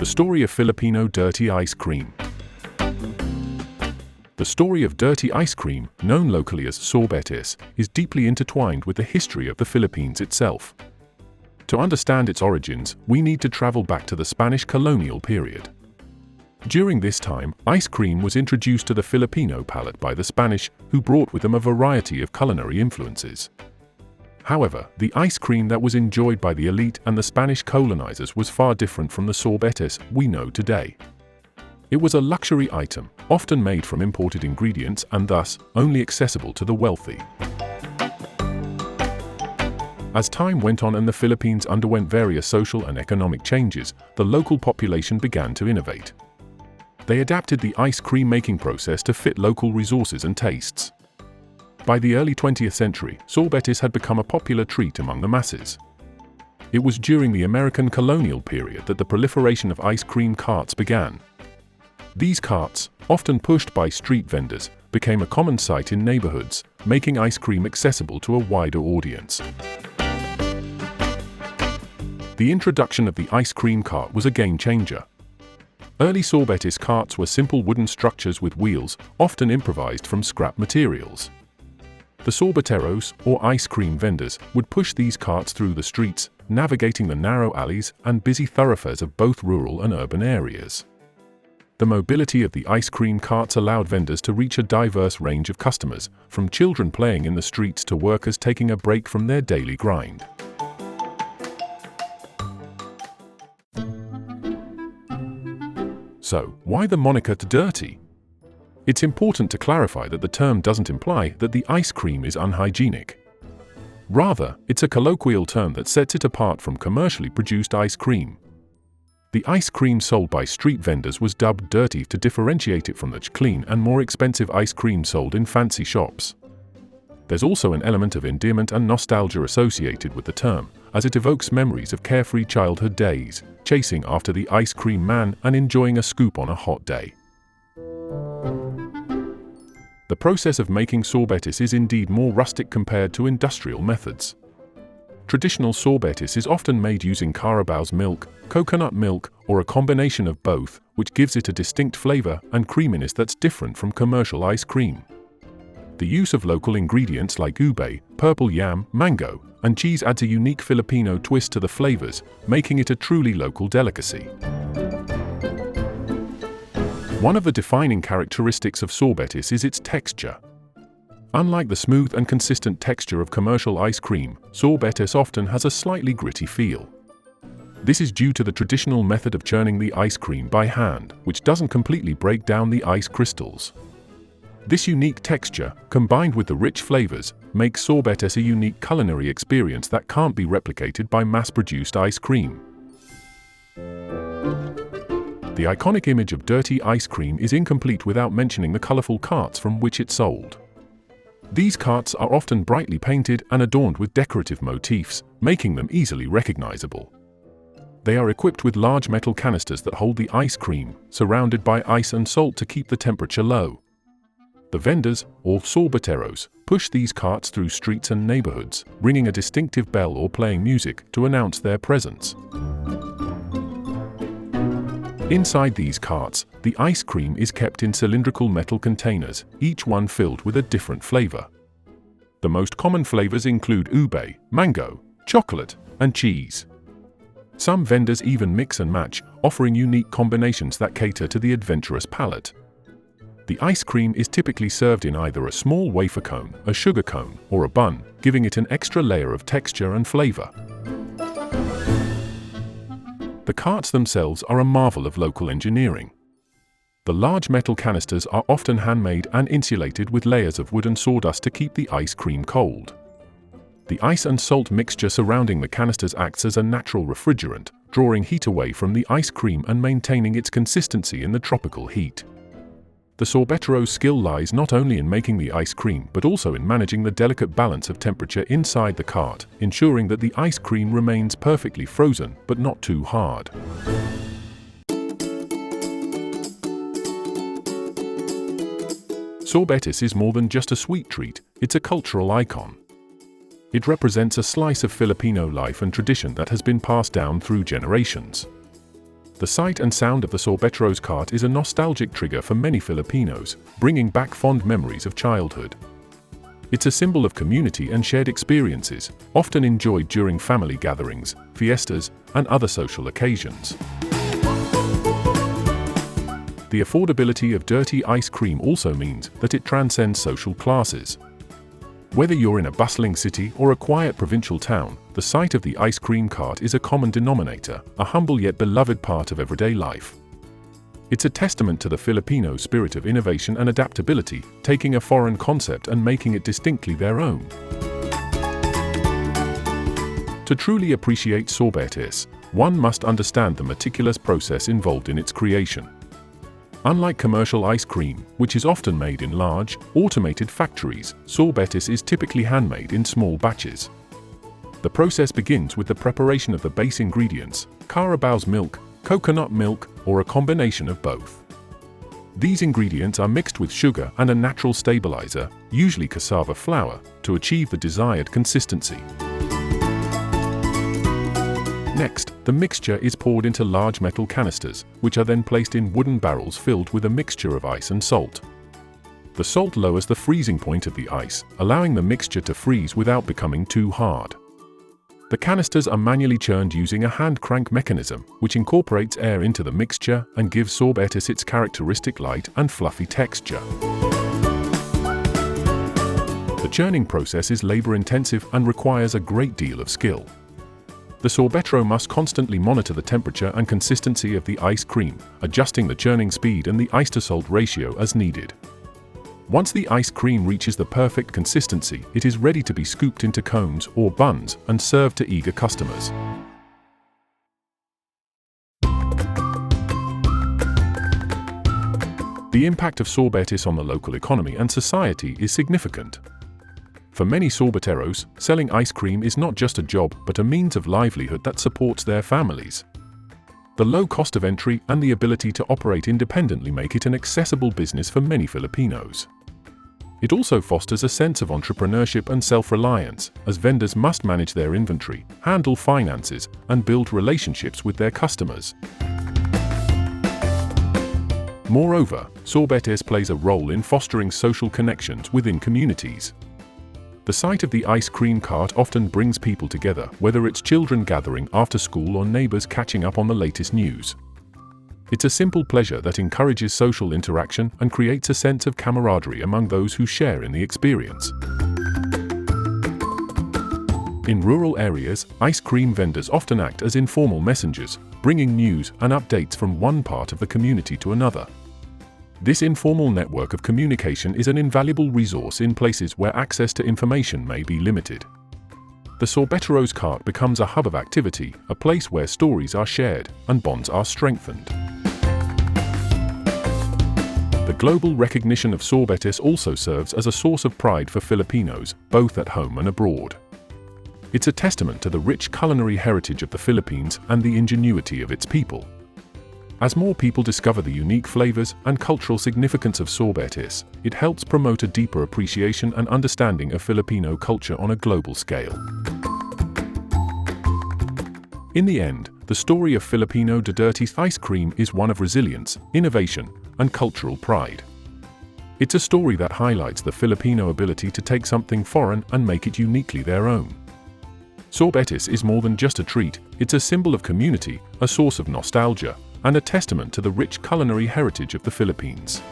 The story of Filipino dirty ice cream. The story of dirty ice cream, known locally as sorbetes, is deeply intertwined with the history of the Philippines itself. To understand its origins, we need to travel back to the Spanish colonial period. During this time, ice cream was introduced to the Filipino palate by the Spanish, who brought with them a variety of culinary influences. However, the ice cream that was enjoyed by the elite and the Spanish colonizers was far different from the sorbetes we know today. It was a luxury item, often made from imported ingredients and thus only accessible to the wealthy. As time went on and the Philippines underwent various social and economic changes, the local population began to innovate. They adapted the ice cream making process to fit local resources and tastes. By the early 20th century, sorbetes had become a popular treat among the masses. It was during the American colonial period that the proliferation of ice cream carts began. These carts, often pushed by street vendors, became a common sight in neighborhoods, making ice cream accessible to a wider audience. The introduction of the ice cream cart was a game changer. Early sorbetes carts were simple wooden structures with wheels, often improvised from scrap materials. The sorbeteros, or ice cream vendors, would push these carts through the streets, navigating the narrow alleys and busy thoroughfares of both rural and urban areas. The mobility of the ice cream carts allowed vendors to reach a diverse range of customers, from children playing in the streets to workers taking a break from their daily grind. So, why the moniker dirty? It's important to clarify that the term doesn't imply that the ice cream is unhygienic. Rather, it's a colloquial term that sets it apart from commercially produced ice cream. The ice cream sold by street vendors was dubbed dirty to differentiate it from the clean and more expensive ice cream sold in fancy shops. There's also an element of endearment and nostalgia associated with the term, as it evokes memories of carefree childhood days, chasing after the ice cream man and enjoying a scoop on a hot day. The process of making sorbetes is indeed more rustic compared to industrial methods. Traditional sorbetes is often made using carabao's milk, coconut milk, or a combination of both, which gives it a distinct flavor and creaminess that's different from commercial ice cream. The use of local ingredients like ube, purple yam, mango, and cheese adds a unique Filipino twist to the flavors, making it a truly local delicacy. One of the defining characteristics of sorbetes is its texture. Unlike the smooth and consistent texture of commercial ice cream, sorbetes often has a slightly gritty feel. This is due to the traditional method of churning the ice cream by hand, which doesn't completely break down the ice crystals. This unique texture, combined with the rich flavors, makes sorbetes a unique culinary experience that can't be replicated by mass-produced ice cream. The iconic image of dirty ice cream is incomplete without mentioning the colorful carts from which it's sold. These carts are often brightly painted and adorned with decorative motifs, making them easily recognizable. They are equipped with large metal canisters that hold the ice cream, surrounded by ice and salt to keep the temperature low. The vendors, or sorbeteros, push these carts through streets and neighborhoods, ringing a distinctive bell or playing music to announce their presence. Inside these carts, the ice cream is kept in cylindrical metal containers, each one filled with a different flavor. The most common flavors include ube, mango, chocolate, and cheese. Some vendors even mix and match, offering unique combinations that cater to the adventurous palate. The ice cream is typically served in either a small wafer cone, a sugar cone, or a bun, giving it an extra layer of texture and flavor. The carts themselves are a marvel of local engineering. The large metal canisters are often handmade and insulated with layers of wood and sawdust to keep the ice cream cold. The ice and salt mixture surrounding the canisters acts as a natural refrigerant, drawing heat away from the ice cream and maintaining its consistency in the tropical heat. The sorbetero's skill lies not only in making the ice cream but also in managing the delicate balance of temperature inside the cart, ensuring that the ice cream remains perfectly frozen but not too hard. Sorbetes is more than just a sweet treat, it's a cultural icon. It represents a slice of Filipino life and tradition that has been passed down through generations. The sight and sound of the sorbeteros cart is a nostalgic trigger for many Filipinos, bringing back fond memories of childhood. It's a symbol of community and shared experiences, often enjoyed during family gatherings, fiestas, and other social occasions. The affordability of dirty ice cream also means that it transcends social classes. Whether you're in a bustling city or a quiet provincial town, the sight of the ice cream cart is a common denominator, a humble yet beloved part of everyday life. It's a testament to the Filipino spirit of innovation and adaptability, taking a foreign concept and making it distinctly their own. To truly appreciate sorbetes, one must understand the meticulous process involved in its creation. Unlike commercial ice cream, which is often made in large, automated factories, sorbetes is typically handmade in small batches. The process begins with the preparation of the base ingredients, carabao's milk, coconut milk, or a combination of both. These ingredients are mixed with sugar and a natural stabilizer, usually cassava flour, to achieve the desired consistency. Next, the mixture is poured into large metal canisters, which are then placed in wooden barrels filled with a mixture of ice and salt. The salt lowers the freezing point of the ice, allowing the mixture to freeze without becoming too hard. The canisters are manually churned using a hand crank mechanism, which incorporates air into the mixture and gives sorbetes its characteristic light and fluffy texture. The churning process is labor-intensive and requires a great deal of skill. The sorbetero must constantly monitor the temperature and consistency of the ice cream, adjusting the churning speed and the ice-to-salt ratio as needed. Once the ice cream reaches the perfect consistency, it is ready to be scooped into cones or buns and served to eager customers. The impact of sorbetes on the local economy and society is significant. For many sorbeteros, selling ice cream is not just a job but a means of livelihood that supports their families. The low cost of entry and the ability to operate independently make it an accessible business for many Filipinos. It also fosters a sense of entrepreneurship and self-reliance, as vendors must manage their inventory, handle finances, and build relationships with their customers. Moreover, sorbetes plays a role in fostering social connections within communities. The sight of the ice cream cart often brings people together, whether it's children gathering after school or neighbors catching up on the latest news. It's a simple pleasure that encourages social interaction and creates a sense of camaraderie among those who share in the experience. In rural areas, ice cream vendors often act as informal messengers, bringing news and updates from one part of the community to another. This informal network of communication is an invaluable resource in places where access to information may be limited. The sorbeteros cart becomes a hub of activity, a place where stories are shared and bonds are strengthened. The global recognition of sorbetes also serves as a source of pride for Filipinos, both at home and abroad. It's a testament to the rich culinary heritage of the Philippines and the ingenuity of its people. As more people discover the unique flavors and cultural significance of sorbetes, it helps promote a deeper appreciation and understanding of Filipino culture on a global scale. In the end, the story of Filipino dirty ice cream is one of resilience, innovation, and cultural pride. It's a story that highlights the Filipino ability to take something foreign and make it uniquely their own. Sorbetes is more than just a treat, it's a symbol of community, a source of nostalgia, and a testament to the rich culinary heritage of the Philippines.